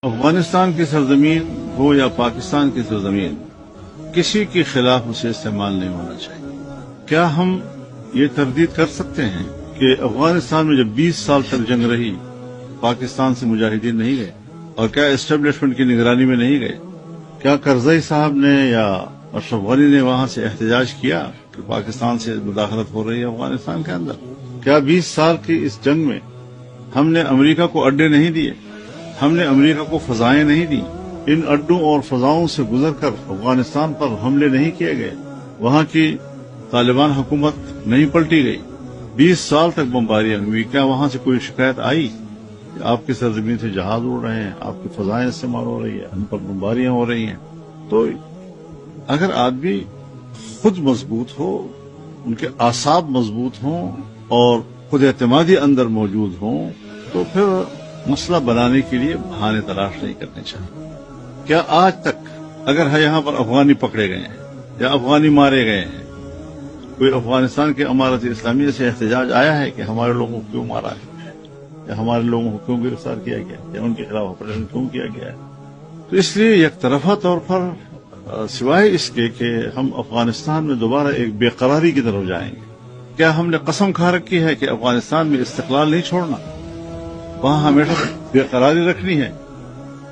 افغانستان کی سرزمین ہو یا پاکستان کی سرزمین، کسی کے خلاف اسے استعمال نہیں ہونا چاہیے۔ کیا ہم یہ تردید کر سکتے ہیں کہ افغانستان میں جب 20 سال تک جنگ رہی، پاکستان سے مجاہدین نہیں گئے؟ اور کیا اسٹیبلشمنٹ کی نگرانی میں نہیں گئے؟ کیا کرزئی صاحب نے یا اشرف غنی نے وہاں سے احتجاج کیا کہ پاکستان سے مداخلت ہو رہی ہے افغانستان کے اندر؟ کیا 20 سال کی اس جنگ میں ہم نے امریکہ کو اڈے نہیں دیے؟ ہم نے امریکہ کو فضائیں نہیں دی؟ ان اڈوں اور فضاؤں سے گزر کر افغانستان پر حملے نہیں کیے گئے؟ وہاں کی طالبان حکومت نہیں پلٹی گئی؟ 20 سال تک بمباریاں ہوئی، کیا وہاں سے کوئی شکایت آئی کہ آپ کی سرزمین سے جہاز اڑ رہے ہیں، آپ کی فضائیں استعمال ہو رہی ہیں، ہم پر بمباریاں ہو رہی ہیں؟ تو اگر آدمی خود مضبوط ہو، ان کے اعصاب مضبوط ہوں اور خود اعتمادی اندر موجود ہوں، تو پھر مسئلہ بنانے کے لیے بہانے تلاش نہیں کرنے چاہیے۔ کیا آج تک اگر یہاں پر افغانی پکڑے گئے ہیں یا افغانی مارے گئے ہیں، کوئی افغانستان کے امارت اسلامیہ سے احتجاج آیا ہے کہ ہمارے لوگوں کو کیوں مارا ہے، یا ہمارے لوگوں کو کیوں گرفتار کیا گیا، یا ان کے خلاف آپریشن کیوں کیا گیا ہے؟ تو اس لیے یک طرفہ طور پر سوائے اس کے کہ ہم افغانستان میں دوبارہ ایک بے قراری کی طرف جائیں گے، کیا ہم نے قسم کھا رکھی ہے کہ افغانستان میں استقلال نہیں چھوڑنا، وہاں ہمیشہ بے قراری رکھنی ہے،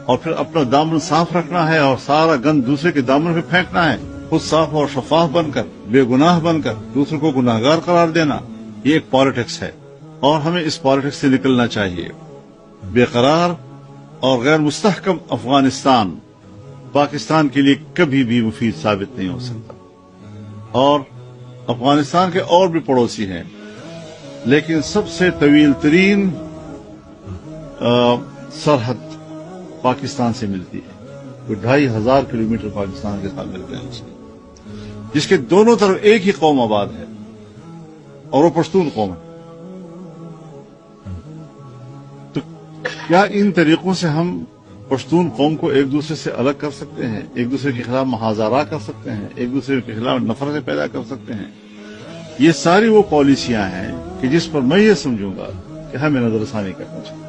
اور پھر اپنا دامن صاف رکھنا ہے اور سارا گند دوسرے کے دامن پہ پھینکنا ہے، خود صاف اور شفاف بن کر، بے گناہ بن کر دوسروں کو گناہگار قرار دینا؟ یہ ایک پالیٹکس ہے اور ہمیں اس پالیٹکس سے نکلنا چاہیے۔ بے قرار اور غیر مستحکم افغانستان پاکستان کے لیے کبھی بھی مفید ثابت نہیں ہو سکتا۔ اور افغانستان کے اور بھی پڑوسی ہیں، لیکن سب سے طویل ترین سرحد پاکستان سے ملتی ہے، وہ 2500 کلومیٹر پاکستان کے ساتھ ملتے ہیں، جس کے دونوں طرف ایک ہی قوم آباد ہے اور وہ پشتون قوم ہے۔ تو کیا ان طریقوں سے ہم پشتون قوم کو ایک دوسرے سے الگ کر سکتے ہیں، ایک دوسرے کے خلاف محاذرہ کر سکتے ہیں، ایک دوسرے کے خلاف نفرتیں پیدا کر سکتے ہیں؟ یہ ساری وہ پالیسیاں ہیں کہ جس پر میں یہ سمجھوں گا کہ ہمیں نظر ثانی کرنا چاہیے۔